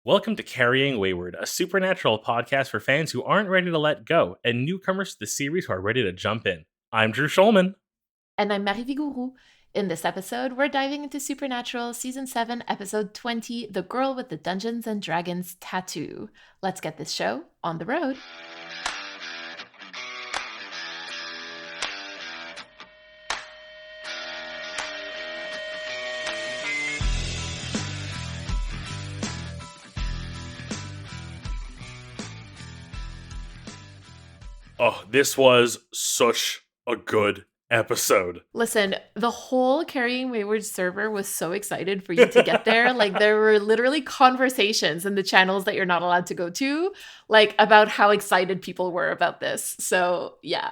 Welcome to Carrying Wayward, a supernatural podcast for fans who aren't ready to let go and newcomers to the series who are ready to jump in. I'm Drew Schulman. And I'm Marie Vigourou. In this episode, we're diving into Supernatural Season 7, Episode 20, The Girl with the Dungeons and Dragons Tattoo. Let's get this show on the road. Oh, this was such a good episode. Listen, the whole Carrying Wayward server was so excited for you to get there. Like, there were literally conversations in the channels that you're not allowed to go to, like, about how excited people were about this. So, yeah.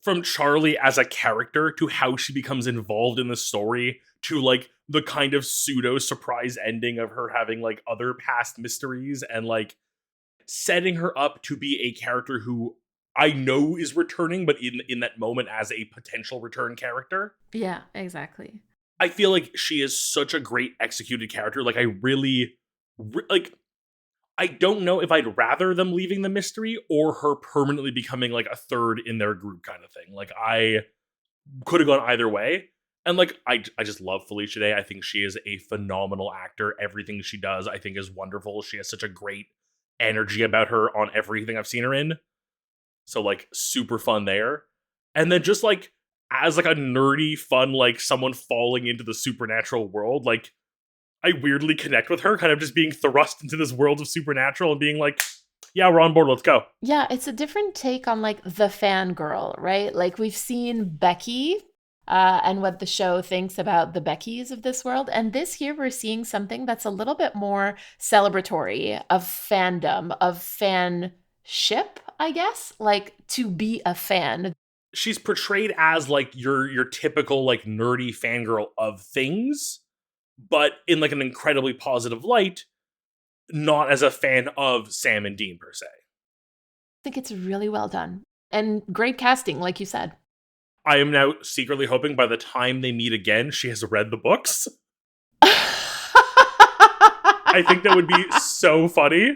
From Charlie as a character to how she becomes involved in the story to, like, the kind of pseudo surprise ending of her having, like, other past mysteries and, like, setting her up to be a character who I know is returning, but in that moment as a potential return character. Yeah, exactly. I feel like she is such a great executed character. Like, I really, I don't know if I'd rather them leaving the mystery or her permanently becoming, like, a third in their group kind of thing. Like, I could have gone either way. And, like, I just love Felicia Day. I think she is a phenomenal actor. Everything she does, I think, is wonderful. She has such a great energy about her on everything I've seen her in. So, like, super fun there. And then just, like, as, like, a nerdy, fun, like, someone falling into the supernatural world, like, I weirdly connect with her, kind of just being thrust into this world of supernatural and being like, yeah, we're on board, let's go. Yeah, it's a different take on, like, the fangirl, right? Like, we've seen Becky and what the show thinks about the Beckys of this world. And this here, we're seeing something that's a little bit more celebratory of fandom, of fanship, I guess, like to be a fan. She's portrayed as, like, your typical, like, nerdy fangirl of things, but in, like, an incredibly positive light, not as a fan of Sam and Dean per se. I think it's really well done and great casting, like you said. I am now secretly hoping by the time they meet again, she has read the books. I think that would be so funny.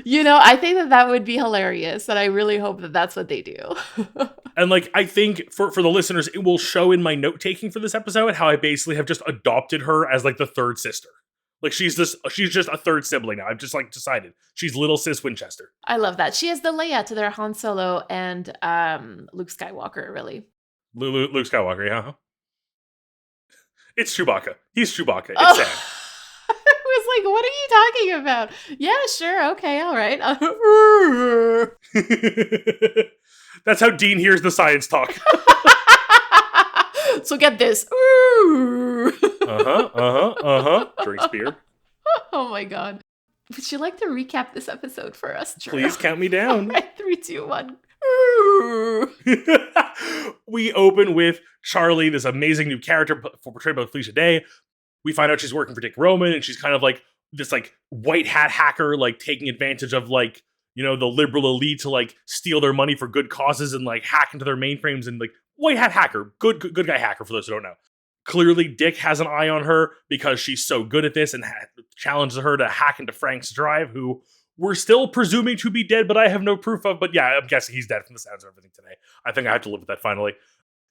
You know, I think that would be hilarious, and I really hope that that's what they do. And, like, I think for the listeners, it will show in my note taking for this episode how I basically have just adopted her as, like, the third sister. Like, she's just a third sibling now. I've just, like, decided she's little sis Winchester. I love that. She is the Leia to their Han Solo and Luke Skywalker, really. Luke Skywalker, yeah. It's Chewbacca. He's Chewbacca. It's Sam. I was like, what are you talking about? Yeah, sure. Okay. All right. That's how Dean hears the science talk. So get this. Drinks beer. Oh my God. Would you like to recap this episode for us, Drew? Please count me down. All right, 3, 2, 1. We open with Charlie, this amazing new character portrayed by Felicia Day. We find out she's working for Dick Roman, and she's kind of like this, like, white hat hacker, like, taking advantage of, like, you know, the liberal elite to, like, steal their money for good causes and, like, hack into their mainframes, and, like, white hat hacker, good guy hacker for those who don't know. Clearly, Dick has an eye on her because she's so good at this and challenges her to hack into Frank's drive, who we're still presuming to be dead, but I have no proof of. But yeah, I'm guessing he's dead from the sounds of everything today. I think I have to live with that finally.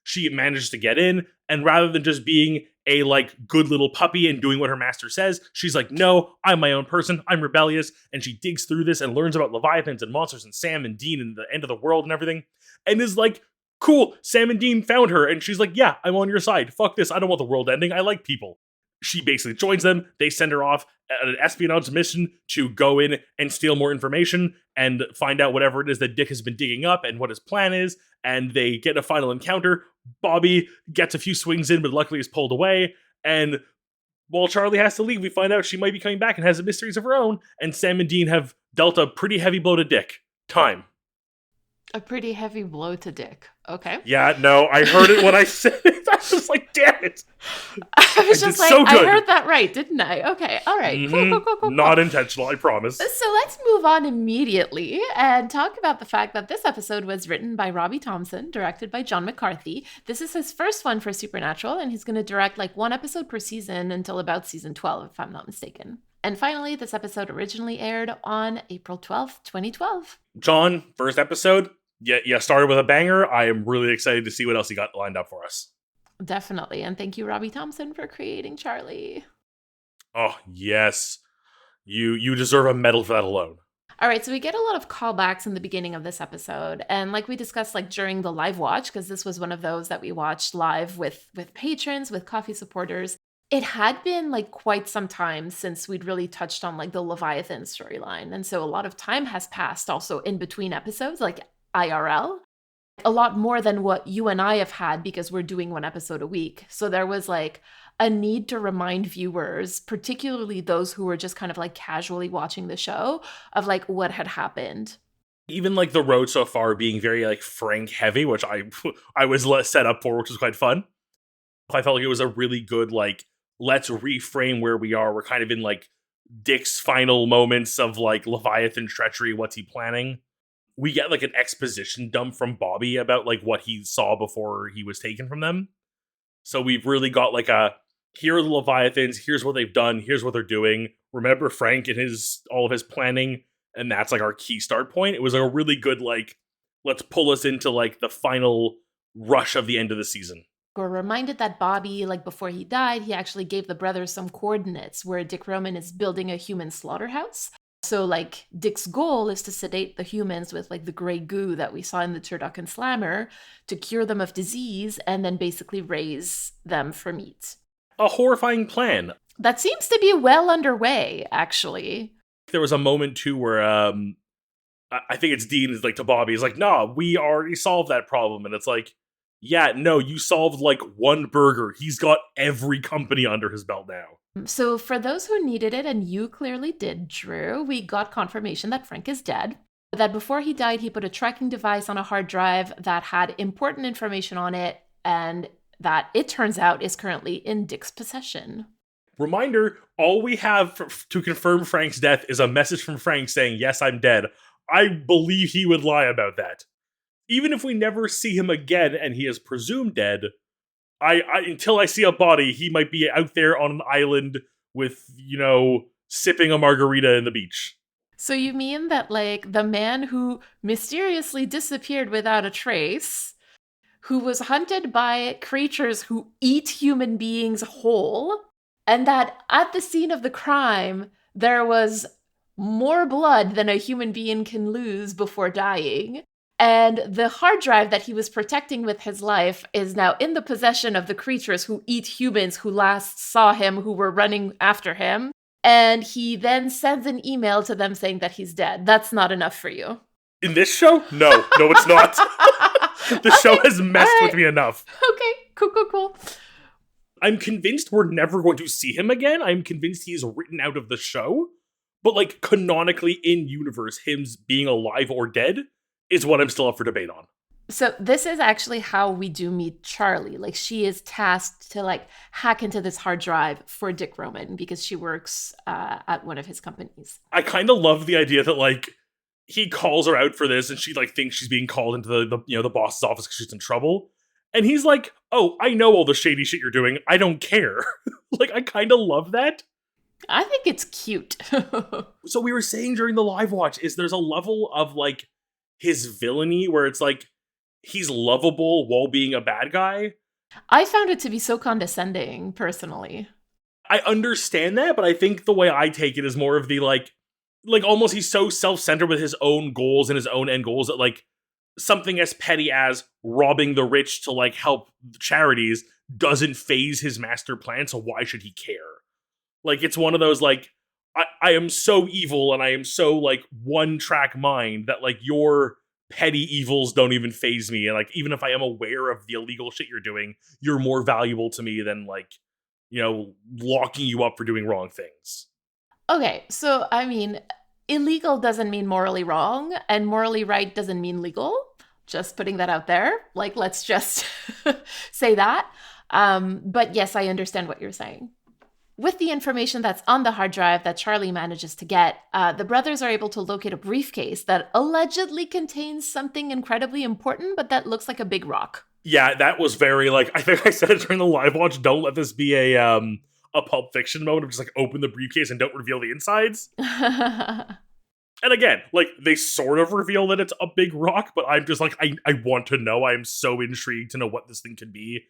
She manages to get in, and rather than just being a, like, good little puppy and doing what her master says, she's like, no, I'm my own person, I'm rebellious, and she digs through this and learns about Leviathans and monsters and Sam and Dean and the end of the world and everything, and is like, cool, Sam and Dean found her, and she's like, yeah, I'm on your side, fuck this, I don't want the world ending, I like people. She basically joins them, they send her off at an espionage mission to go in and steal more information and find out whatever it is that Dick has been digging up and what his plan is, and they get a final encounter. Bobby gets a few swings in, but luckily is pulled away, and while Charlie has to leave, we find out she might be coming back and has mysteries of her own, and Sam and Dean have dealt a pretty heavy blow to Dick. Time. A pretty heavy blow to Dick. Okay. Yeah, no, I heard it when I said it. I was like, damn it. I was just like, so good. I heard that right, didn't I? Okay, all right. Cool. Not intentional, I promise. So let's move on immediately and talk about the fact that this episode was written by Robbie Thompson, directed by John McCarthy. This is his first one for Supernatural, and he's going to direct like one episode per season until about season 12, if I'm not mistaken. And finally, this episode originally aired on April 12th, 2012. John, first episode. Yeah, started with a banger. I am really excited to see what else he got lined up for us. Definitely. And thank you, Robbie Thompson, for creating Charlie. Oh, yes. You deserve a medal for that alone. All right, so we get a lot of callbacks in the beginning of this episode. And like we discussed like during the live watch, because this was one of those that we watched live with patrons, with coffee supporters. It had been like quite some time since we'd really touched on like the Leviathan storyline. And so a lot of time has passed also in between episodes, like IRL. A lot more than what you and I have had because we're doing one episode a week. So there was like a need to remind viewers, particularly those who were just kind of like casually watching the show, of like what had happened. Even like the road so far being very like Frank heavy, which I was set up for, which was quite fun. I felt like it was a really good like, let's reframe where we are. We're kind of in like Dick's final moments of like Leviathan treachery. What's he planning? We get like an exposition dump from Bobby about like what he saw before he was taken from them. So we've really got like here are the Leviathans, here's what they've done, here's what they're doing. Remember Frank and all of his planning, and that's like our key start point. It was like a really good like, let's pull us into like the final rush of the end of the season. We're reminded that Bobby, like before he died, he actually gave the brothers some coordinates where Dick Roman is building a human slaughterhouse. So, like, Dick's goal is to sedate the humans with, like, the gray goo that we saw in the Turducken Slammer to cure them of disease and then basically raise them for meat. A horrifying plan. That seems to be well underway, actually. There was a moment, too, where I think it's Dean is like to Bobby, he's like, nah, we already solved that problem. And it's like, yeah, no, you solved, like, one burger. He's got every company under his belt now. So for those who needed it, and you clearly did, Drew, we got confirmation that Frank is dead. That before he died, he put a tracking device on a hard drive that had important information on it, and that it turns out is currently in Dick's possession. Reminder, all we have to confirm Frank's death is a message from Frank saying, yes, I'm dead. I believe he would lie about that. Even if we never see him again and he is presumed dead, I until I see a body, he might be out there on an island with, sipping a margarita in the beach. So you mean that, like, the man who mysteriously disappeared without a trace, who was hunted by creatures who eat human beings whole, and that at the scene of the crime, there was more blood than a human being can lose before dying, and the hard drive that he was protecting with his life is now in the possession of the creatures who eat humans who last saw him, who were running after him. And he then sends an email to them saying that he's dead. That's not enough for you. In this show? No, it's not. The show has messed with me enough. Okay, cool. I'm convinced we're never going to see him again. I'm convinced he's written out of the show. But, like, canonically in universe, him being alive or dead is what I'm still up for debate on. So this is actually how we do meet Charlie. Like, she is tasked to, like, hack into this hard drive for Dick Roman because she works at one of his companies. I kind of love the idea that, like, he calls her out for this and she, like, thinks she's being called into the boss's office because she's in trouble. And he's like, oh, I know all the shady shit you're doing. I don't care. Like, I kind of love that. I think it's cute. So we were saying during the live watch is there's a level of, like, his villainy where it's like he's lovable while being a bad guy. I found it to be so condescending, personally. I understand that, but I think the way I take it is more of the like almost he's so self-centered with his own goals and his own end goals that like something as petty as robbing the rich to like help charities doesn't phase his master plan, so why should he care? Like, it's one of those like I am so evil and I am so, like, one-track mind that, like, your petty evils don't even faze me. And, like, even if I am aware of the illegal shit you're doing, you're more valuable to me than, like, locking you up for doing wrong things. Okay, so, I mean, illegal doesn't mean morally wrong, and morally right doesn't mean legal. Just putting that out there. Like, let's just say that. But yes, I understand what you're saying. With the information that's on the hard drive that Charlie manages to get, the brothers are able to locate a briefcase that allegedly contains something incredibly important, but that looks like a big rock. Yeah, that was very, like, I think I said it during the live watch, don't let this be a Pulp Fiction moment of just, like, open the briefcase and don't reveal the insides. And again, like, they sort of reveal that it's a big rock, but I'm just like, I want to know. I'm so intrigued to know what this thing could be.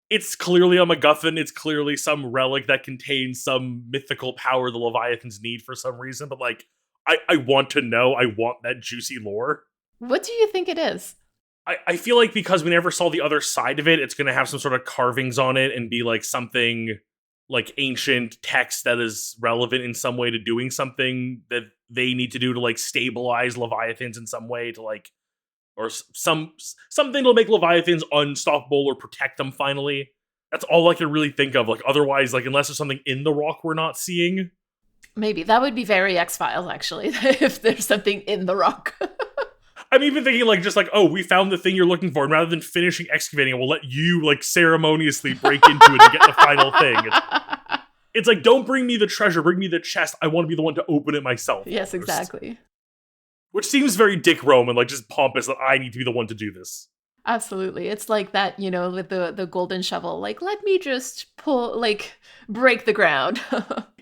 It's clearly a MacGuffin. It's clearly some relic that contains some mythical power the Leviathans need for some reason. But, like, I want to know. I want that juicy lore. What do you think it is? I feel like because we never saw the other side of it, it's going to have some sort of carvings on it and be, like, something, like, ancient text that is relevant in some way to doing something that they need to do to, like, stabilize Leviathans in some way to, like, or something that'll make Leviathans unstoppable or protect them finally. That's all I can really think of. Like, otherwise, like, unless there's something in the rock we're not seeing. Maybe. That would be very X-Files, actually, if there's something in the rock. I'm even thinking, like, just like, oh, we found the thing you're looking for, and rather than finishing excavating it, we'll let you, like, ceremoniously break into it and get the final thing. It's like, don't bring me the treasure, bring me the chest. I want to be the one to open it myself. Yes, first. exactly. Which seems very Dick Roman, like, just pompous that I need to be the one to do this. Absolutely. It's like that, with the golden shovel. Like, let me just break the ground.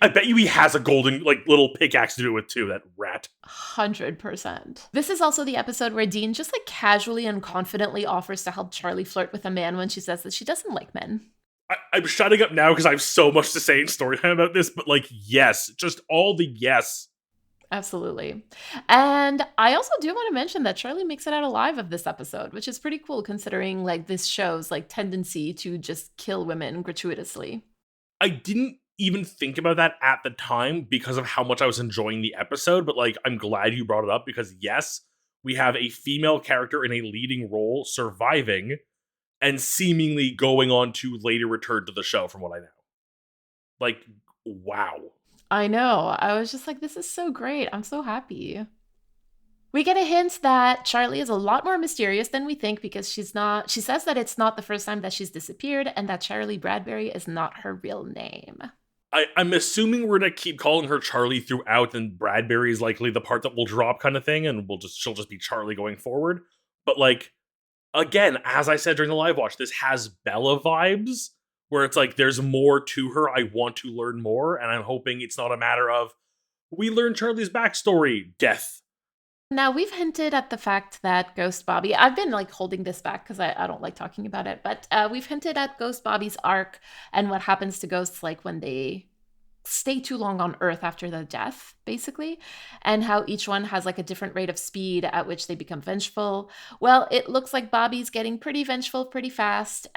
I bet you he has a golden, like, little pickaxe to do it with, too, that rat. 100%. This is also the episode where Dean just, like, casually and confidently offers to help Charlie flirt with a man when she says that she doesn't like men. I'm shutting up now because I have so much to say in storytime about this, but, like, yes. Just all the yes. Absolutely. And I also do want to mention that Charlie makes it out alive of this episode, which is pretty cool considering, like, this show's, like, tendency to just kill women gratuitously. I didn't even think about that at the time because of how much I was enjoying the episode, but, like, I'm glad you brought it up because, yes, we have a female character in a leading role surviving and seemingly going on to later return to the show, from what I know. Like, wow. I know. I was just like, this is so great. I'm so happy. We get a hint that Charlie is a lot more mysterious than we think because she says that it's not the first time that she's disappeared and that Charlie Bradbury is not her real name. I'm assuming we're going to keep calling her Charlie throughout, and Bradbury is likely the part that will drop kind of thing, and she'll just be Charlie going forward. But, like, again, as I said during the live watch, this has Bella vibes, where it's like, there's more to her, I want to learn more, and I'm hoping it's not a matter of, we learn Charlie's backstory, death. Now, we've hinted at the fact that Ghost Bobby, I've been, like, holding this back because I don't like talking about it, but we've hinted at Ghost Bobby's arc and what happens to ghosts, like, when they stay too long on Earth after the death, basically, and how each one has, like, a different rate of speed at which they become vengeful. Well, it looks like Bobby's getting pretty vengeful pretty fast.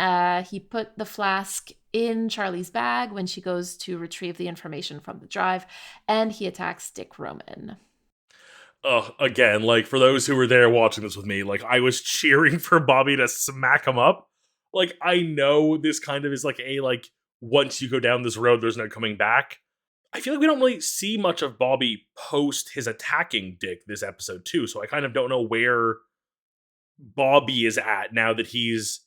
He put the flask in Charlie's bag when she goes to retrieve the information from the drive, and he attacks Dick Roman. Again, like, for those who were there watching this with me, like, I was cheering for Bobby to smack him up. Like, I know this kind of is like once you go down this road, there's no coming back. I feel like we don't really see much of Bobby post his attacking Dick this episode too, so I kind of don't know where Bobby is at now that he's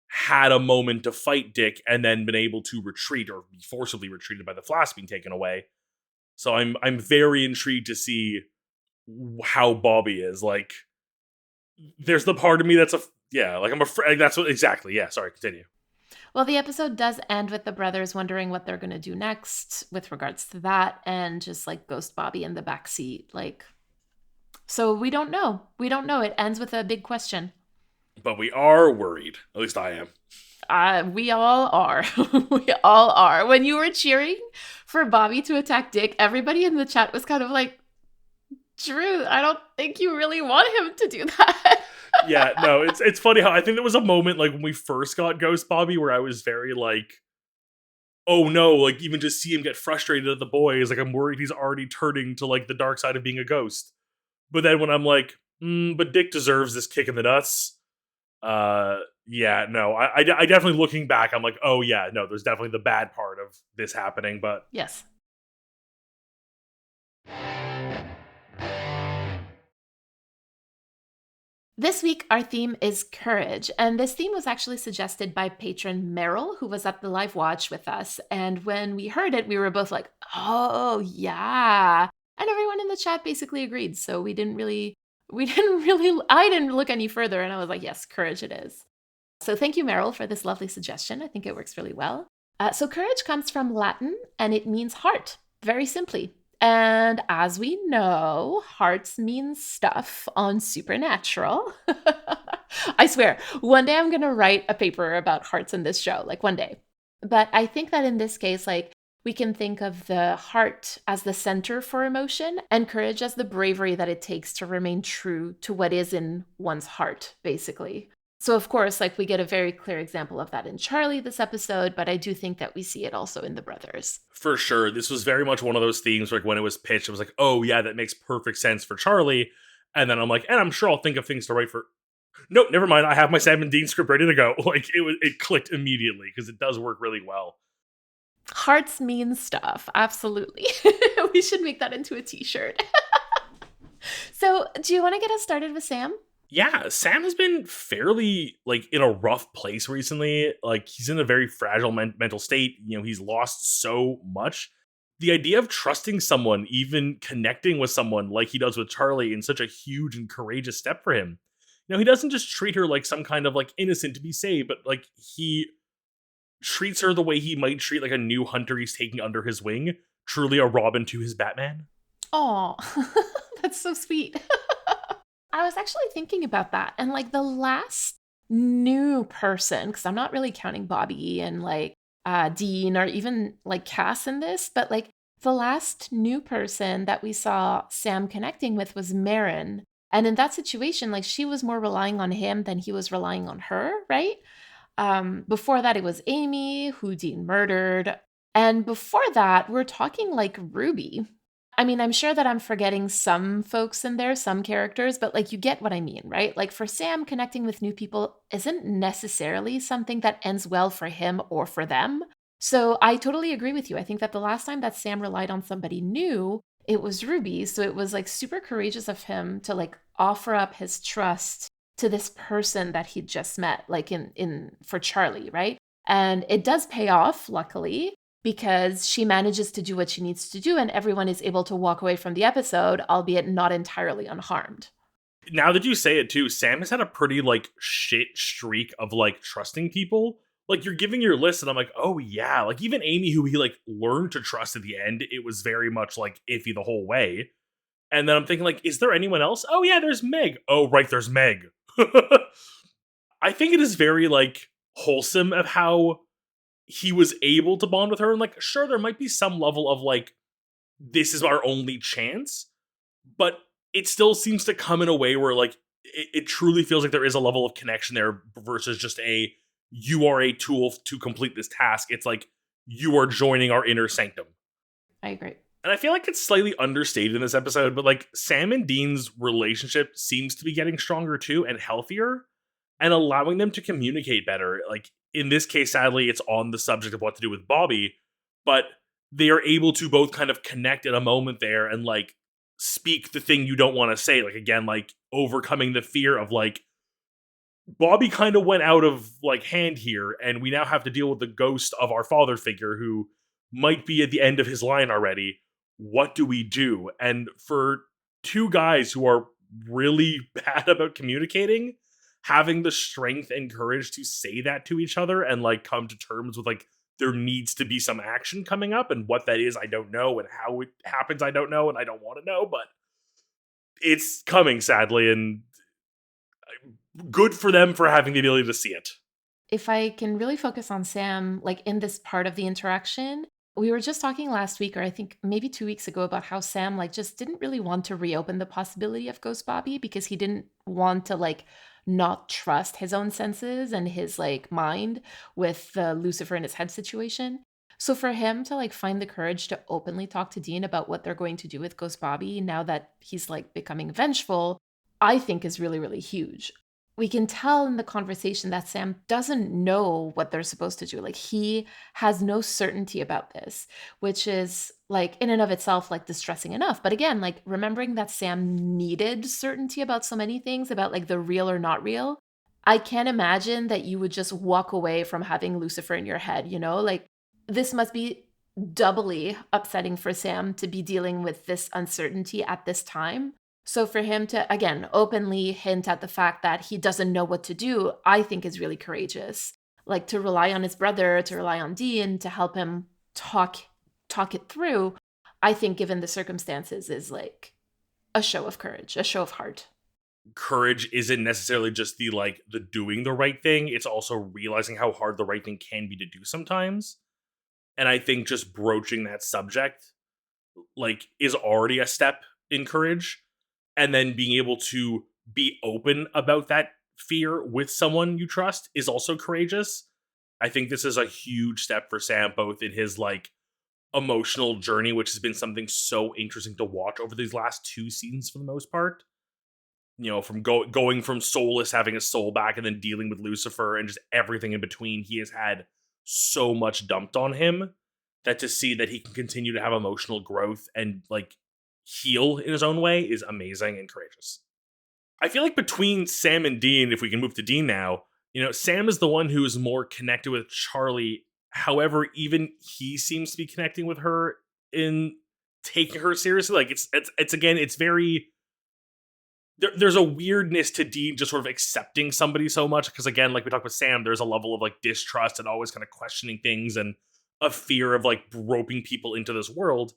had a moment to fight Dick and then been able to retreat or be forcibly retreated by the flask being taken away. So I'm very intrigued to see how Bobby is. Like, there's the part of me that's I'm afraid. That's what exactly. Yeah, sorry, continue. Well, the episode does end with the brothers wondering what they're going to do next with regards to that, and just, like, Ghost Bobby in the backseat. Like, so we don't know. We don't know. It ends with a big question. But we are worried. At least I am. We all are. We all are. When you were cheering for Bobby to attack Dick, everybody in the chat was kind of like, Drew, I don't think you really want him to do that. Yeah, no, it's funny how I think there was a moment, like, when we first got Ghost Bobby where I was very like, oh no, like, even just see him get frustrated at the boys, like, I'm worried he's already turning to, like, the dark side of being a ghost. But then when I'm like, but Dick deserves this kick in the nuts. Yeah, no, I definitely, looking back, I'm like, oh yeah, no, there's definitely the bad part of this happening, but yes. This week, our theme is courage. And this theme was actually suggested by patron Meryl, who was at the live watch with us. And when we heard it, we were both like, oh, yeah. And everyone in the chat basically agreed. So I didn't look any further. And I was like, yes, courage it is. So thank you, Meryl, for this lovely suggestion. I think it works really well. So courage comes from Latin and it means heart, very simply. And as we know, hearts mean stuff on Supernatural. I swear, one day I'm going to write a paper about hearts in this show, like one day. But I think that in this case, like, we can think of the heart as the center for emotion and courage as the bravery that it takes to remain true to what is in one's heart, basically. So, of course, like, we get a very clear example of that in Charlie this episode, but I do think that we see it also in the brothers. For sure. This was very much one of those themes where, like, when it was pitched, it was like, oh, yeah, that makes perfect sense for Charlie. And then I'm like, and I'm sure I'll think of things to write for. Nope, never mind. I have my Sam and Dean script ready to go. Like, it clicked immediately because it does work really well. Hearts mean stuff. Absolutely. We should make that into a t-shirt. So, do you want to get us started with Sam? Yeah, Sam has been fairly, like, in a rough place recently. Like, he's in a very fragile mental state. You know, he's lost so much. The idea of trusting someone, even connecting with someone like he does with Charlie, in such a huge and courageous step for him. You know, he doesn't just treat her like some kind of, like, innocent to be saved, but, like, he treats her the way he might treat, like, a new hunter he's taking under his wing. Truly a Robin to his Batman. Aw, that's so sweet. I was actually thinking about that. And like the last new person, because I'm not really counting Bobby and like Dean or even like Cass in this, but like the last new person that we saw Sam connecting with was Marin. And in that situation, like she was more relying on him than he was relying on her, right? Before that, it was Amy, who Dean murdered. And before that, we're talking like Ruby. I mean, I'm sure that I'm forgetting some folks in there, some characters, but like you get what I mean, right? Like for Sam, connecting with new people isn't necessarily something that ends well for him or for them. So I totally agree with you. I think that the last time that Sam relied on somebody new, it was Ruby. So it was like super courageous of him to like offer up his trust to this person that he'd just met, like in for Charlie, right? And it does pay off, luckily, because she manages to do what she needs to do and everyone is able to walk away from the episode, albeit not entirely unharmed. Now that you say it too, Sam has had a pretty, like, shit streak of, like, trusting people. Like, you're giving your list and I'm like, oh yeah. Like, even Amy, who he, like, learned to trust at the end, it was very much, like, iffy the whole way. And then I'm thinking, like, is there anyone else? Oh yeah, there's Meg. Oh right, there's Meg. I think it is very, like, wholesome of how he was able to bond with her. And, like, sure, there might be some level of, like, this is our only chance, but it still seems to come in a way where, like, it truly feels like there is a level of connection there versus just you are a tool to complete this task. It's like, you are joining our inner sanctum. I agree. And I feel like it's slightly understated in this episode, but like Sam and Dean's relationship seems to be getting stronger too and healthier and allowing them to communicate better. Like in this case, sadly, it's on the subject of what to do with Bobby, but they are able to both kind of connect in a moment there and like speak the thing you don't want to say. Like again, like overcoming the fear of like, Bobby kind of went out of like hand here and we now have to deal with the ghost of our father figure who might be at the end of his line already. What do we do? And for two guys who are really bad about communicating, having the strength and courage to say that to each other and like come to terms with like there needs to be some action coming up, and what that is I don't know, and how it happens I don't know, and I don't want to know, but it's coming sadly, and good for them for having the ability to see it. If I can really focus on Sam, like in this part of the interaction, we were just talking last week, or I think maybe 2 weeks ago, about how Sam like just didn't really want to reopen the possibility of Ghost Bobby because he didn't want to like not trust his own senses and his like mind with the Lucifer in his head situation. So for him to like find the courage to openly talk to Dean about what they're going to do with Ghost Bobby now that he's like becoming vengeful, I think is really, really huge. we can tell in the conversation that Sam doesn't know what they're supposed to do. Like he has no certainty about this, which is like in and of itself like distressing enough. But again, like remembering that Sam needed certainty about so many things, about like the real or not real. I can't imagine that you would just walk away from having Lucifer in your head, you know? Like this must be doubly upsetting for Sam to be dealing with this uncertainty at this time. So for him to, again, openly hint at the fact that he doesn't know what to do, I think is really courageous. Like to rely on his brother, to rely on Dean to help him talk it through, I think given the circumstances is like a show of courage, a show of heart. Courage isn't necessarily just the doing the right thing. It's also realizing how hard the right thing can be to do sometimes. And I think just broaching that subject is already a step in courage. And then being able to be open about that fear with someone you trust is also courageous. I think this is a huge step for Sam, both in his emotional journey, which has been something so interesting to watch over these last 2 seasons for the most part. From going from soulless, having his soul back, and then dealing with Lucifer and just everything in between. He has had so much dumped on him that to see that he can continue to have emotional growth and heal in his own way is amazing and courageous. I feel like between Sam and Dean, if we can move to Dean now, Sam is the one who is more connected with Charlie. However, even he seems to be connecting with her in taking her seriously. It's very... There's a weirdness to Dean just sort of accepting somebody so much, because again, like we talked with Sam, there's a level of distrust and always kind of questioning things and a fear of roping people into this world.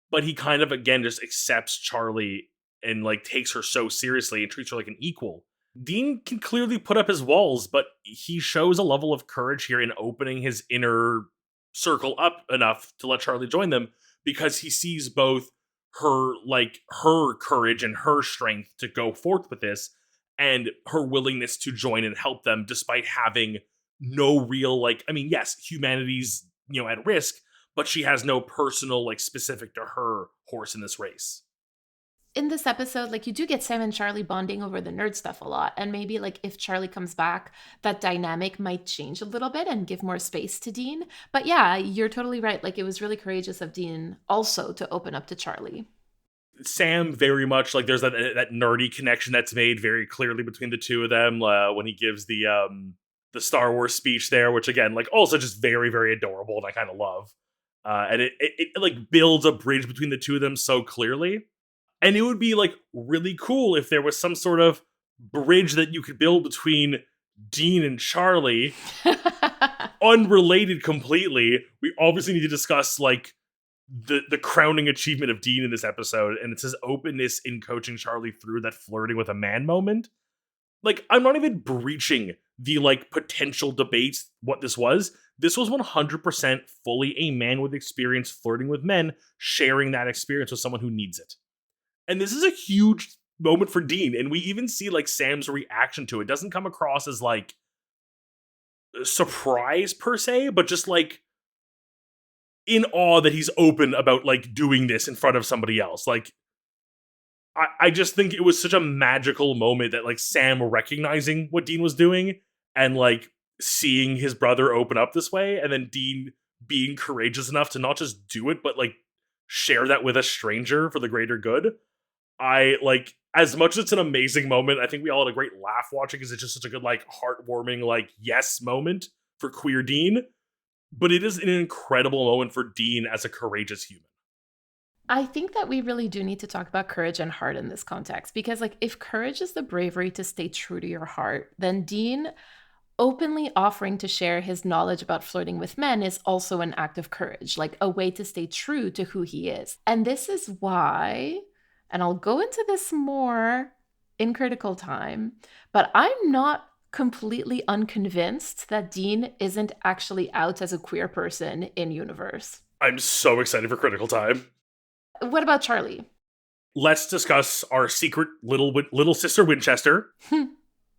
But he kind of again just accepts Charlie and takes her so seriously and treats her like an equal. Dean can clearly put up his walls, but he shows a level of courage here in opening his inner circle up enough to let Charlie join them, because he sees both her courage and her strength to go forth with this, and her willingness to join and help them despite having no real yes, humanity's at risk, but she has no personal specific to her horse in this race. In this episode, you do get Sam and Charlie bonding over the nerd stuff a lot. And maybe if Charlie comes back, that dynamic might change a little bit and give more space to Dean. But yeah, you're totally right. It was really courageous of Dean also to open up to Charlie. Sam very much there's that nerdy connection that's made very clearly between the two of them when he gives the Star Wars speech there, which again, also just very, very adorable and I kind of love. And it builds a bridge between the two of them so clearly. And it would be really cool if there was some sort of bridge that you could build between Dean and Charlie, unrelated completely. We obviously need to discuss the crowning achievement of Dean in this episode, and it's his openness in coaching Charlie through that flirting with a man moment. I'm not even breaching the potential debates what this was. This was 100% fully a man with experience flirting with men, sharing that experience with someone who needs it. And this is a huge moment for Dean, and we even see Sam's reaction to it. It doesn't come across as surprise per se, but just in awe that he's open about doing this in front of somebody else. I just think it was such a magical moment that Sam recognizing what Dean was doing and seeing his brother open up this way, and then Dean being courageous enough to not just do it, but share that with a stranger for the greater good. I as much as it's an amazing moment, I think we all had a great laugh watching because it's just such a good heartwarming yes moment for queer Dean. But it is an incredible moment for Dean as a courageous human. I think that we really do need to talk about courage and heart in this context, because if courage is the bravery to stay true to your heart, then Dean openly offering to share his knowledge about flirting with men is also an act of courage, a way to stay true to who he is. And this is why, and I'll go into this more in Critical Time, but I'm not completely unconvinced that Dean isn't actually out as a queer person in universe. I'm so excited for Critical Time. What about Charlie? Let's discuss our secret little sister Winchester.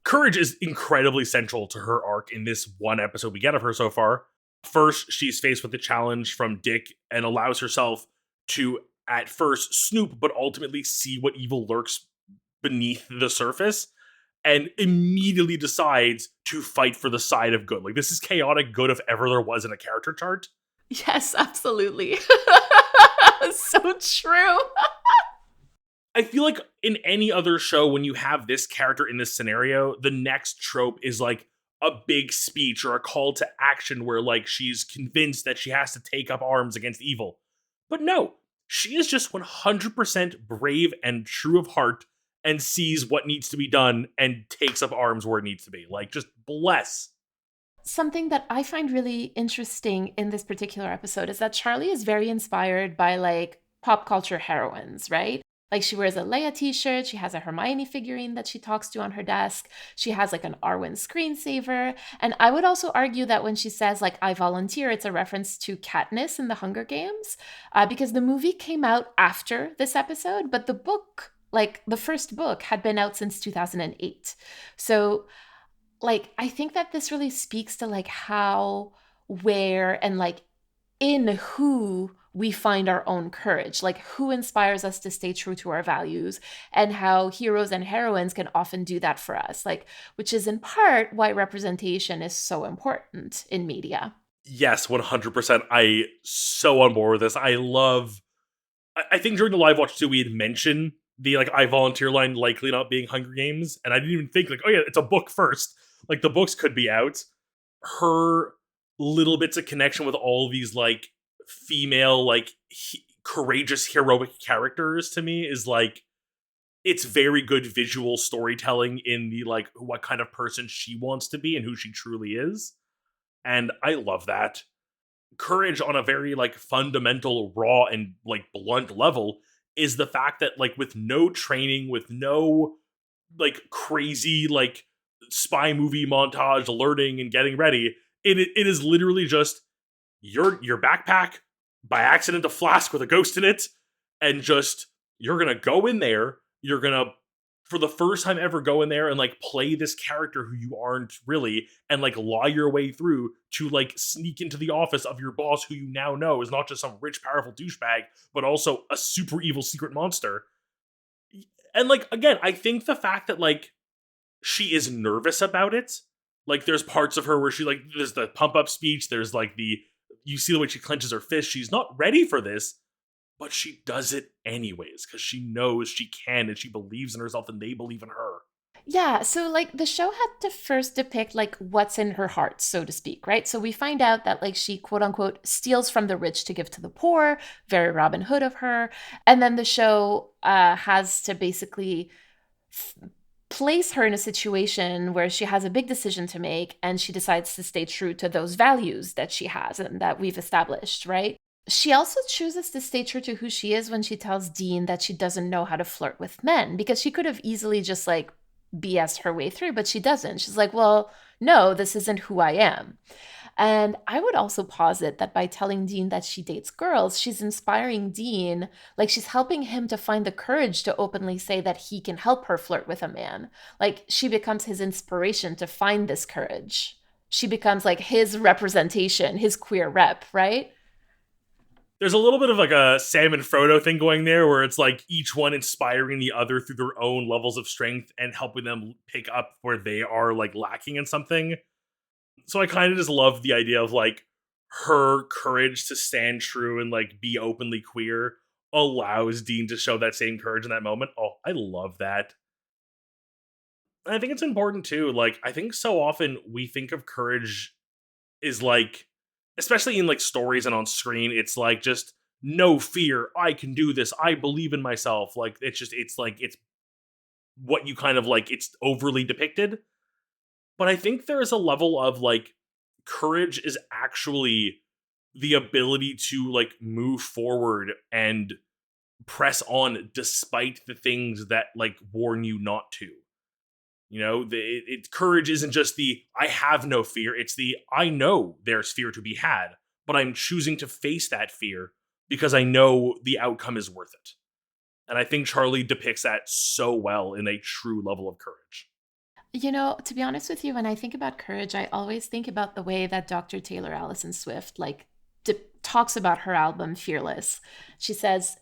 Courage is incredibly central to her arc in this one episode we get of her so far. First, she's faced with the challenge from Dick and allows herself to, at first, snoop, but ultimately see what evil lurks beneath the surface. and immediately decides to fight for the side of good. Like, this is chaotic good if ever there was in a character chart. Yes, absolutely. So true. I feel like in any other show, when you have this character in this scenario, the next trope is like a big speech or a call to action where like she's convinced that she has to take up arms against evil. But no, she is just 100% brave and true of heart and sees what needs to be done and takes up arms where it needs to be. Like, just bless. Something that I find really interesting in this particular episode is that Charlie is very inspired by like pop culture heroines, right? Like she wears a Leia t-shirt, she has a Hermione figurine that she talks to on her desk, she has like an Arwen screensaver, and I would also argue that when she says like I volunteer, it's a reference to Katniss in the Hunger Games, because the movie came out after this episode, but the book, like the first book, had been out since 2008. So like I think that this really speaks to like how, where, and like in who we find our own courage, like who inspires us to stay true to our values, and how heroes and heroines can often do that for us, like, which is in part why representation is so important in media. Yes, 100%. I so on board with this. I think during the live watch too, we had mentioned the like I volunteer line likely not being Hunger Games, and I didn't even think like, oh yeah, it's a book first. Like the books could be out. Her little bits of connection with all these like female like courageous heroic characters to me is like it's very good visual storytelling in the like what kind of person she wants to be and who she truly is. And I love that. Courage on a very like fundamental, raw and like blunt level is the fact that like with no training, with no like crazy like spy movie montage learning and getting ready, it is literally just your backpack, by accident a flask with a ghost in it, and just you're gonna go in there, you're gonna for the first time ever go in there and like play this character who you aren't really, and like lie your way through to like sneak into the office of your boss who you now know is not just some rich powerful douchebag but also a super evil secret monster. And like again, I think the fact that like she is nervous about it, like there's parts of her where she like there's the pump up speech, there's like the you see the way she clenches her fist, she's not ready for this, but she does it anyways because she knows she can and she believes in herself and they believe in her. Yeah, so like the show had to first depict like what's in her heart, so to speak, right? So we find out that like she quote unquote steals from the rich to give to the poor, very Robin Hood of her. And then the show has to basically place her in a situation where she has a big decision to make and she decides to stay true to those values that she has and that we've established, right? She also chooses to stay true to who she is when she tells Dean that she doesn't know how to flirt with men, because she could have easily just like BS her way through, but she doesn't. She's like, well, no, this isn't who I am. And I would also posit that by telling Dean that she dates girls, she's inspiring Dean, like she's helping him to find the courage to openly say that he can help her flirt with a man. Like she becomes his inspiration to find this courage. She becomes like his representation, his queer rep, right? There's a little bit of like a Sam and Frodo thing going there where it's like each one inspiring the other through their own levels of strength and helping them pick up where they are like lacking in something. So I kind of just love the idea of like her courage to stand true and like be openly queer allows Dean to show that same courage in that moment. Oh, I love that. And I think it's important too. Like, I think so often we think of courage is like, especially in like stories and on screen, it's like just no fear. I can do this. I believe in myself. Like, it's like, it's what you kind of like, it's overly depicted. But I think there is a level of like courage is actually the ability to like move forward and press on despite the things that like warn you not to. You know, courage isn't just the I have no fear. It's the I know there's fear to be had, but I'm choosing to face that fear because I know the outcome is worth it. And I think Charlie depicts that so well in a true level of courage. You know, to be honest with you, when I think about courage, I always think about the way that Dr. Taylor Allison Swift like talks about her album Fearless. She says,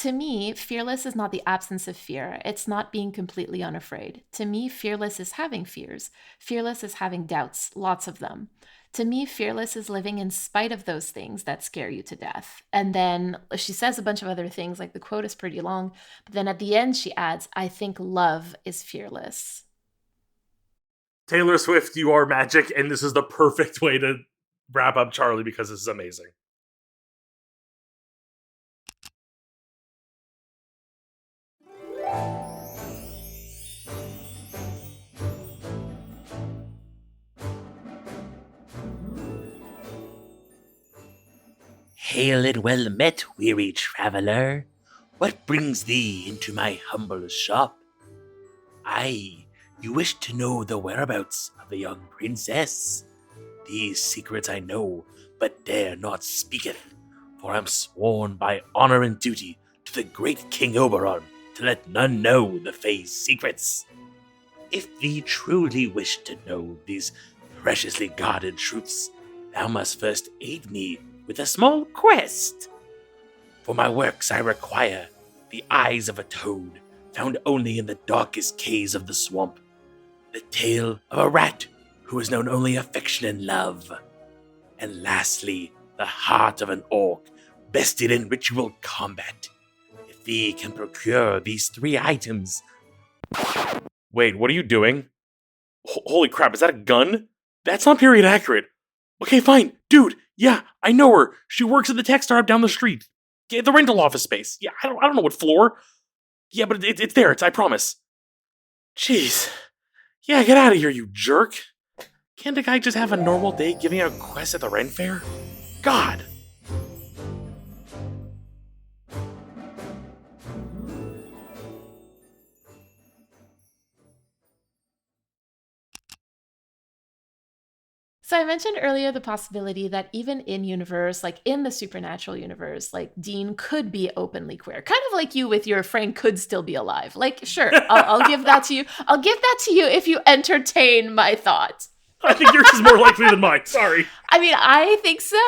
To me, fearless is not the absence of fear. It's not being completely unafraid. To me, fearless is having fears. Fearless is having doubts, lots of them. To me, fearless is living in spite of those things that scare you to death. And then she says a bunch of other things, like the quote is pretty long. But then at the end, she adds, I think love is fearless. Taylor Swift, you are magic, and this is the perfect way to wrap up Charlie because this is amazing. Hail and well met, weary traveller. What brings thee into my humble shop? Aye, you wish to know the whereabouts of the young princess. These secrets I know, but dare not speaketh, for I'm sworn by honor and duty to the great King Oberon to let none know the Fae's secrets. If thee truly wish to know these preciously guarded truths, thou must first aid me with a small quest. For my works I require the eyes of a toad, found only in the darkest caves of the swamp, the tail of a rat who has known only affection and love, and lastly, the heart of an orc, bested in ritual combat. If thee can procure these 3 items... Wait, what are you doing? Holy crap, is that a gun? That's not period accurate. Okay, fine. Dude, yeah, I know her. She works at the tech startup down the street. Yeah, the rental office space. Yeah, I don't know what floor. Yeah, but it's there, I promise. Jeez. Yeah, get out of here, you jerk. Can't a guy just have a normal day giving out quests at the Ren Fair? God. So I mentioned earlier the possibility that even in universe, like in the supernatural universe, like Dean could be openly queer, kind of like you with your Frank could still be alive. Like, sure, I'll give that to you. I'll give that to you if you entertain my thought. I think yours is more likely than mine. Sorry. I mean, I think so.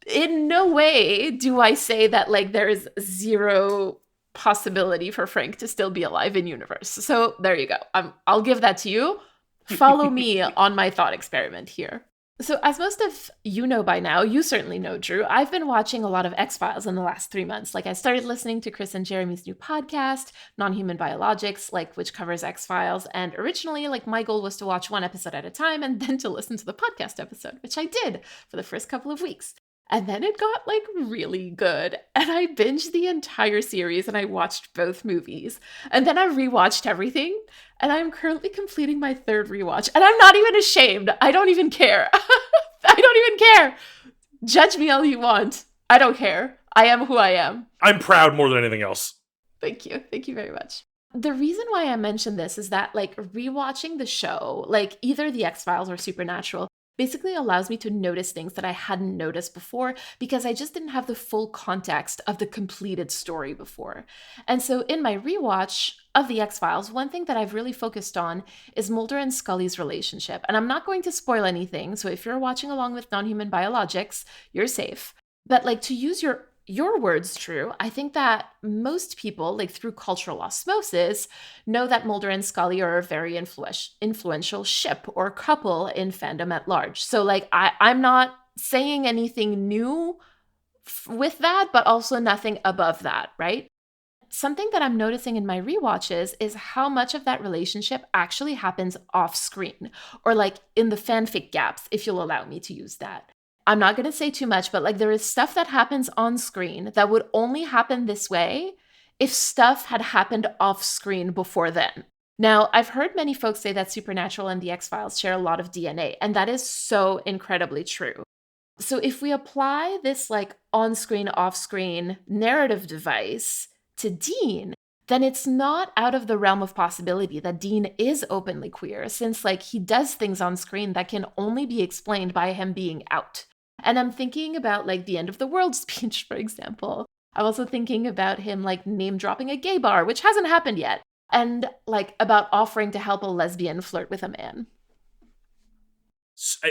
In no way do I say that like there is zero possibility for Frank to still be alive in universe. So there you go. I'll give that to you. Follow me on my thought experiment here. So as most of you know by now, you certainly know, Drew, I've been watching a lot of X-Files in the last 3 months. Like I started listening to Chris and Jeremy's new podcast, Non-Human Biologics, like which covers X-Files. And originally, like my goal was to watch 1 episode at a time and then to listen to the podcast episode, which I did for the first couple of weeks. And then it got like really good. And I binged the entire series and I watched both movies. And then I rewatched everything. And I'm currently completing my 3rd rewatch. And I'm not even ashamed. I don't even care. I don't even care. Judge me all you want. I don't care. I am who I am. I'm proud more than anything else. Thank you. Thank you very much. The reason why I mentioned this is that like rewatching the show, like either The X-Files or Supernatural, basically allows me to notice things that I hadn't noticed before because I just didn't have the full context of the completed story before. And so in my rewatch of The X-Files, one thing that I've really focused on is Mulder and Scully's relationship. And I'm not going to spoil anything, so if you're watching along with Non-Human Biologics, you're safe. But like to use your words, Drew, I think that most people, like through cultural osmosis, know that Mulder and Scully are a very influential ship or couple in fandom at large. So like I'm not saying anything new with that, but also nothing above that, right? Something that I'm noticing in my rewatches is how much of that relationship actually happens off screen, or like in the fanfic gaps, if you'll allow me to use that. I'm not going to say too much, but like there is stuff that happens on screen that would only happen this way if stuff had happened off screen before then. Now, I've heard many folks say that Supernatural and The X-Files share a lot of DNA, and that is so incredibly true. So if we apply this like on-screen, off-screen narrative device to Dean, then it's not out of the realm of possibility that Dean is openly queer, since like he does things on screen that can only be explained by him being out. And I'm thinking about like the end of the world speech, for example. I'm also thinking about him like name dropping a gay bar, which hasn't happened yet, and like about offering to help a lesbian flirt with a man.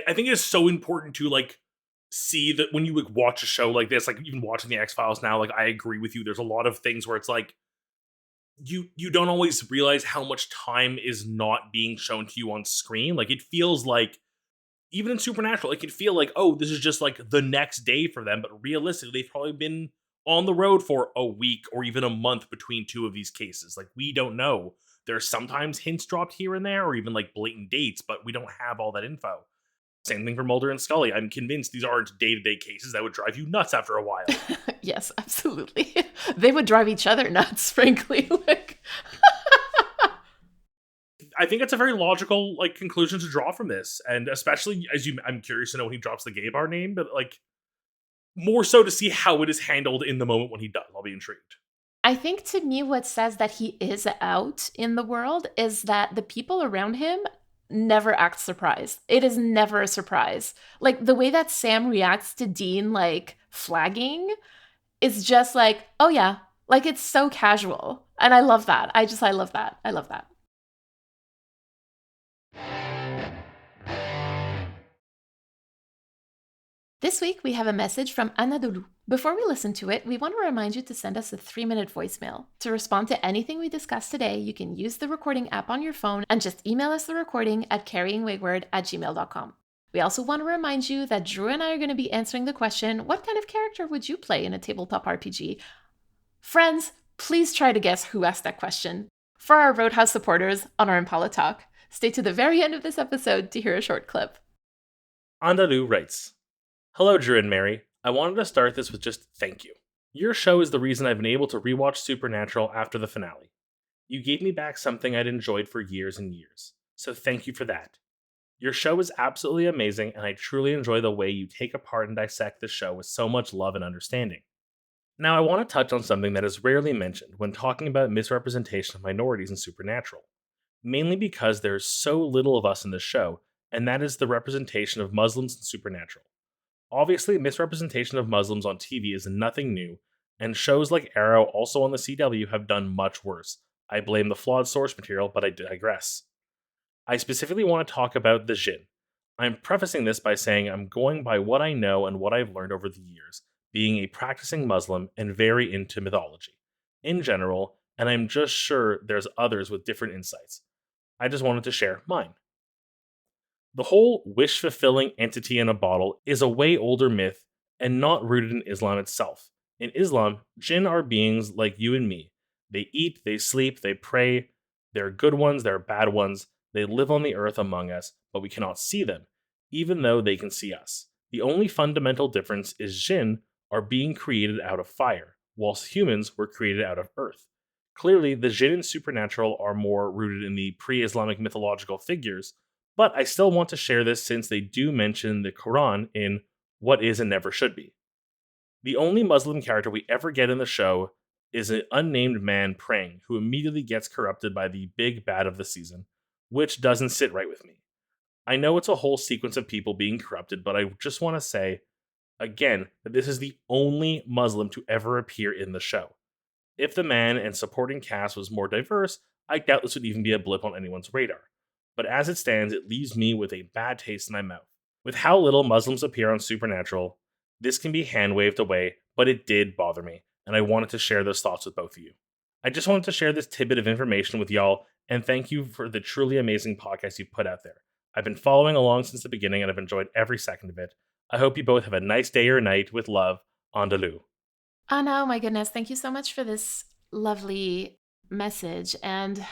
I think it's so important to like see that when you like watch a show like this, like even watching the X-Files now, like I agree with you. There's a lot of things where it's like you don't always realize how much time is not being shown to you on screen. Like it feels like even in Supernatural, it can feel like, oh, this is just like the next day for them. But realistically, they've probably been on the road for a week or even a month between two of these cases. Like we don't know. There's sometimes hints dropped here and there, or even like blatant dates, but we don't have all that info. Same thing for Mulder and Scully. I'm convinced these aren't day-to-day cases that would drive you nuts after a while. Yes, absolutely. They would drive each other nuts, frankly. Like, I think it's a very logical like conclusion to draw from this, and especially I'm curious to know when he drops the gay bar name, but like more so to see how it is handled in the moment when he does. I'll be intrigued. I think to me, what says that he is out in the world is that the people around him never act surprised. It is never a surprise. Like the way that Sam reacts to Dean, like flagging, is just like, oh yeah, like it's so casual. And I love that. I love that. I love that. This week, we have a message from Anadolu. Before we listen to it, we want to remind you to send us a 3-minute voicemail. To respond to anything we discussed today, you can use the recording app on your phone and just email us the recording at carryingwayward@gmail.com. We also want to remind you that Drew and I are going to be answering the question, what kind of character would you play in a tabletop RPG? Friends, please try to guess who asked that question. For our Roadhouse supporters on our Impala Talk, stay to the very end of this episode to hear a short clip. Andalou writes, hello, Drew and Mary. I wanted to start this with just thank you. Your show is the reason I've been able to rewatch Supernatural after the finale. You gave me back something I'd enjoyed for years and years, so thank you for that. Your show is absolutely amazing, and I truly enjoy the way you take apart and dissect the show with so much love and understanding. Now, I want to touch on something that is rarely mentioned when talking about misrepresentation of minorities in Supernatural, mainly because there's so little of us in the show, and that is the representation of Muslims in Supernatural. Obviously, misrepresentation of Muslims on TV is nothing new, and shows like Arrow, also on the CW, have done much worse. I blame the flawed source material, but I digress. I specifically want to talk about the Jinn. I'm prefacing this by saying I'm going by what I know and what I've learned over the years, being a practicing Muslim and very into mythology in general, and I'm just sure there's others with different insights. I just wanted to share mine. The whole wish-fulfilling entity in a bottle is a way older myth and not rooted in Islam itself. In Islam, jinn are beings like you and me. They eat, they sleep, they pray. They're good ones, they're bad ones. They live on the earth among us, but we cannot see them, even though they can see us. The only fundamental difference is jinn are being created out of fire, whilst humans were created out of earth. Clearly, the jinn in Supernatural are more rooted in the pre-Islamic mythological figures, but I still want to share this since they do mention the Quran in What Is and Never Should Be. The only Muslim character we ever get in the show is an unnamed man praying who immediately gets corrupted by the big bad of the season, which doesn't sit right with me. I know it's a whole sequence of people being corrupted, but I just want to say, again, that this is the only Muslim to ever appear in the show. If the man and supporting cast was more diverse, I doubt this would even be a blip on anyone's radar. But as it stands, it leaves me with a bad taste in my mouth. With how little Muslims appear on Supernatural, this can be hand-waved away, but it did bother me, and I wanted to share those thoughts with both of you. I just wanted to share this tidbit of information with y'all, and thank you for the truly amazing podcast you've put out there. I've been following along since the beginning, and I've enjoyed every second of it. I hope you both have a nice day or night. With love, Andalou. Anna, oh my goodness, thank you so much for this lovely message. And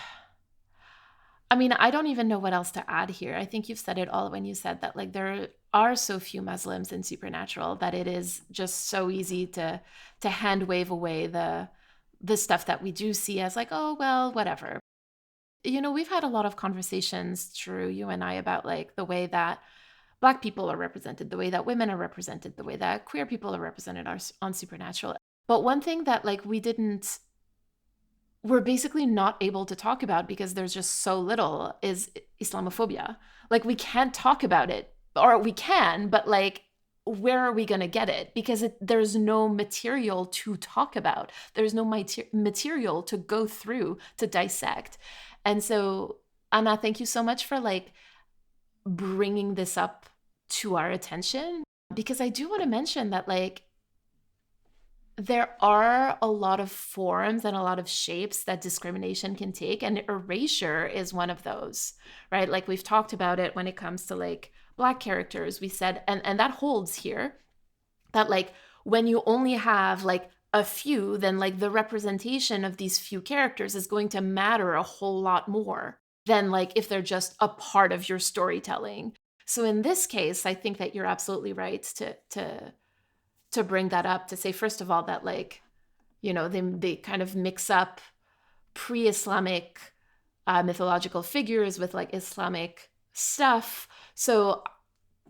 I mean, I don't even know what else to add here. I think you've said it all when you said that, like, there are so few Muslims in Supernatural that it is just so easy to hand wave away the stuff that we do see as like, oh, well, whatever. You know, we've had a lot of conversations, Drew, you and I, about like the way that Black people are represented, the way that women are represented, the way that queer people are represented on Supernatural. But one thing that like we're basically not able to talk about because there's just so little is Islamophobia. Like we can't talk about it, or we can, but like, where are we going to get it? Because there's no material to talk about. There's no material to go through, to dissect. And so, Anna, thank you so much for like bringing this up to our attention, Because I do want to mention that, like, there are a lot of forms and a lot of shapes that discrimination can take, and erasure is one of those, right? Like, we've talked about it when it comes to like Black characters. We said, and that holds here, that like when you only have like a few, then like the representation of these few characters is going to matter a whole lot more than like if they're just a part of your storytelling. So in this case, I think that you're absolutely right to bring that up, to say, first of all, that like, you know, they kind of mix up pre-Islamic mythological figures with like Islamic stuff. So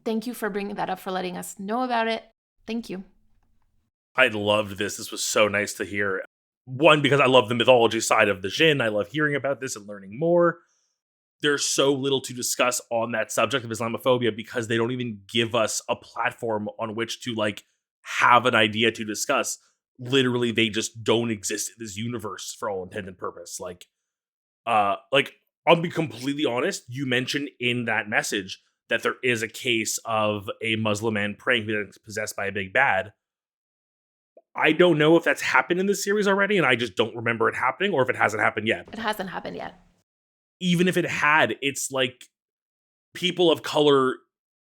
thank you for bringing that up, for letting us know about it. Thank you. I loved this. This was so nice to hear. One, because I love the mythology side of the Jinn. I love hearing about this and learning more. There's so little to discuss on that subject of Islamophobia because they don't even give us a platform on which to like have an idea to discuss. Literally, they just don't exist in this universe for all intent and purpose. Like I'll be completely honest. You mentioned in that message that there is a case of a Muslim man praying being possessed by a big bad. I don't know if that's happened in this series already, and I just don't remember it happening, or if it hasn't happened yet. It hasn't happened yet. Even if it had, it's like people of color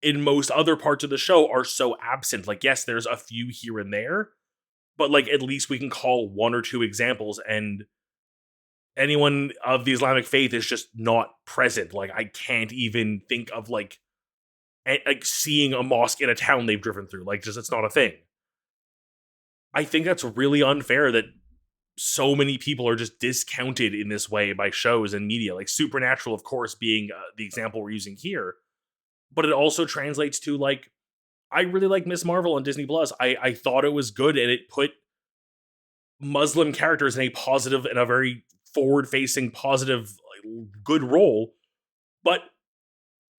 in most other parts of the show are so absent. Like, yes, there's a few here and there, but like at least we can call one or two examples, and anyone of the Islamic faith is just not present. Like, I can't even think of like seeing a mosque in a town they've driven through. Like, just it's not a thing. I think that's really unfair that so many people are just discounted in this way by shows and media. Like Supernatural, of course, being the example we're using here. But it also translates to, like, I really like Miss Marvel on Disney Plus. I thought it was good, and it put Muslim characters in a positive and a very forward-facing, positive, good role. But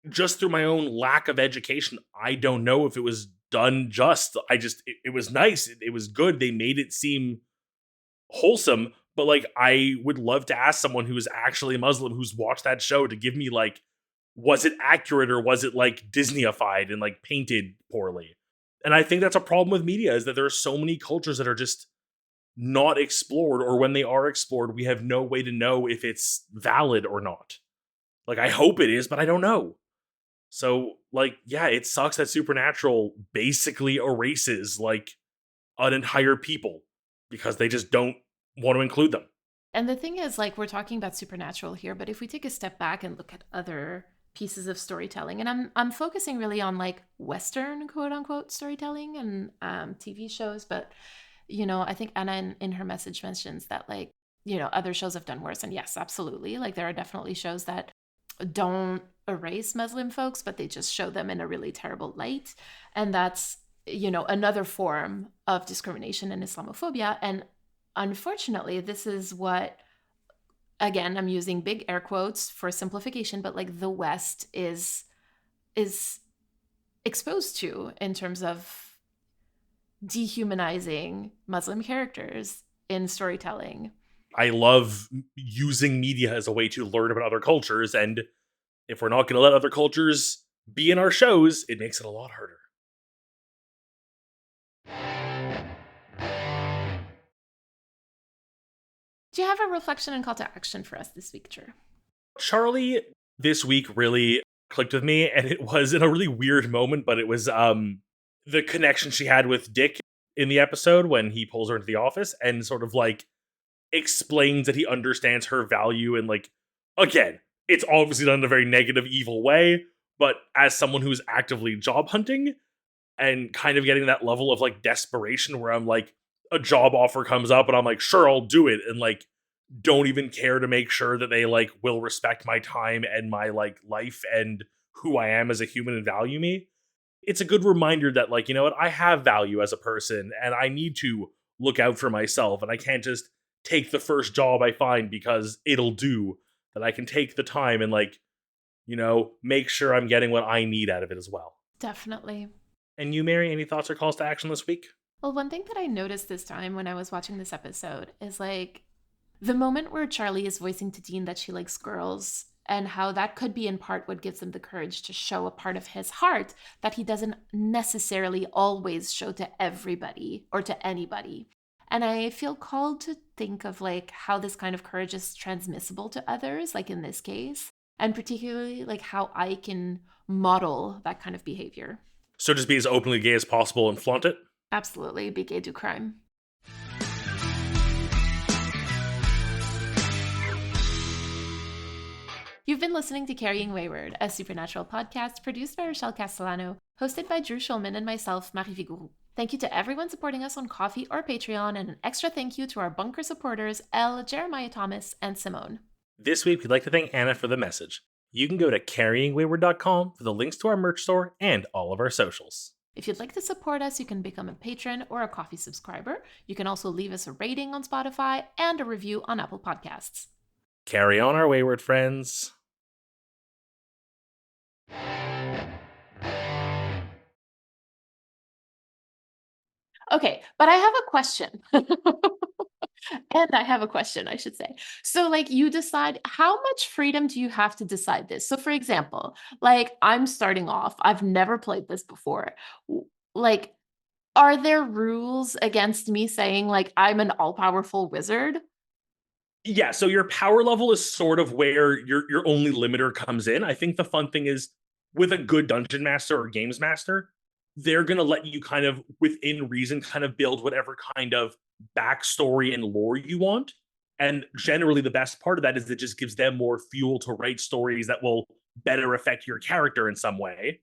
just through my own lack of education, I don't know if it was done just. It was nice. It was good. They made it seem wholesome. But like, I would love to ask someone who is actually Muslim who's watched that show to give me like, was it accurate or was it like Disneyified and like painted poorly? And I think that's a problem with media, is that there are so many cultures that are just not explored, or when they are explored, we have no way to know if it's valid or not. Like, I hope it is, but I don't know. So, like, yeah, it sucks that Supernatural basically erases like an entire people because they just don't want to include them. And the thing is, like, we're talking about Supernatural here, but if we take a step back and look at other pieces of storytelling, and I'm focusing really on like Western quote unquote storytelling and TV shows, but you know, I think Anna in her message mentions that, like, you know, other shows have done worse, and yes, absolutely, like there are definitely shows that don't erase Muslim folks, but they just show them in a really terrible light, and that's, you know, another form of discrimination and Islamophobia. And unfortunately, this is what, again, I'm using big air quotes for simplification, but like the West is exposed to in terms of dehumanizing Muslim characters in storytelling. I love using media as a way to learn about other cultures, and if we're not going to let other cultures be in our shows, it makes it a lot harder. Do you have a reflection and call to action for us this week, Drew? Charlie this week really clicked with me, and it was in a really weird moment, but it was the connection she had with Dick in the episode when he pulls her into the office and sort of like explains that he understands her value, and like, again, it's obviously done in a very negative, evil way, but as someone who's actively job hunting and kind of getting that level of like desperation where I'm like, a job offer comes up and I'm like, sure, I'll do it, and like don't even care to make sure that they like will respect my time and my like life and who I am as a human and value me. It's a good reminder that, like, you know what, I have value as a person and I need to look out for myself, and I can't just take the first job I find because it'll do. That I can take the time and, like, you know, make sure I'm getting what I need out of it as well. Definitely. And you, Mary, any thoughts or calls to action this week? Well, one thing that I noticed this time when I was watching this episode is like the moment where Charlie is voicing to Dean that she likes girls and how that could be in part what gives him the courage to show a part of his heart that he doesn't necessarily always show to everybody or to anybody. And I feel called to think of like how this kind of courage is transmissible to others, like in this case, and particularly like how I can model that kind of behavior. So just be as openly gay as possible and flaunt it? Absolutely, be gay, do crime. You've been listening to Carrying Wayward, a supernatural podcast produced by Rochelle Castellano, hosted by Drew Schulman and myself, Marie Vigourou. Thank you to everyone supporting us on Ko-fi or Patreon, and an extra thank you to our bunker supporters, Elle, Jeremiah Thomas, and Simone. This week, we'd like to thank Anna for the message. You can go to carryingwayward.com for the links to our merch store and all of our socials. If you'd like to support us, you can become a patron or a Ko-fi subscriber. You can also leave us a rating on Spotify and a review on Apple Podcasts. Carry on, our wayward friends. Okay, but I have a question. And I have a question, I should say. So, like, you decide how much freedom do you have to decide this? So, for example, like, I'm starting off, I've never played this before. Like, are there rules against me saying, like, I'm an all powerful wizard? Yeah, so your power level is sort of where your only limiter comes in. I think the fun thing is with a good dungeon master or games master, they're going to let you kind of within reason kind of build whatever kind of backstory and lore you want. And generally the best part of that is it just gives them more fuel to write stories that will better affect your character in some way.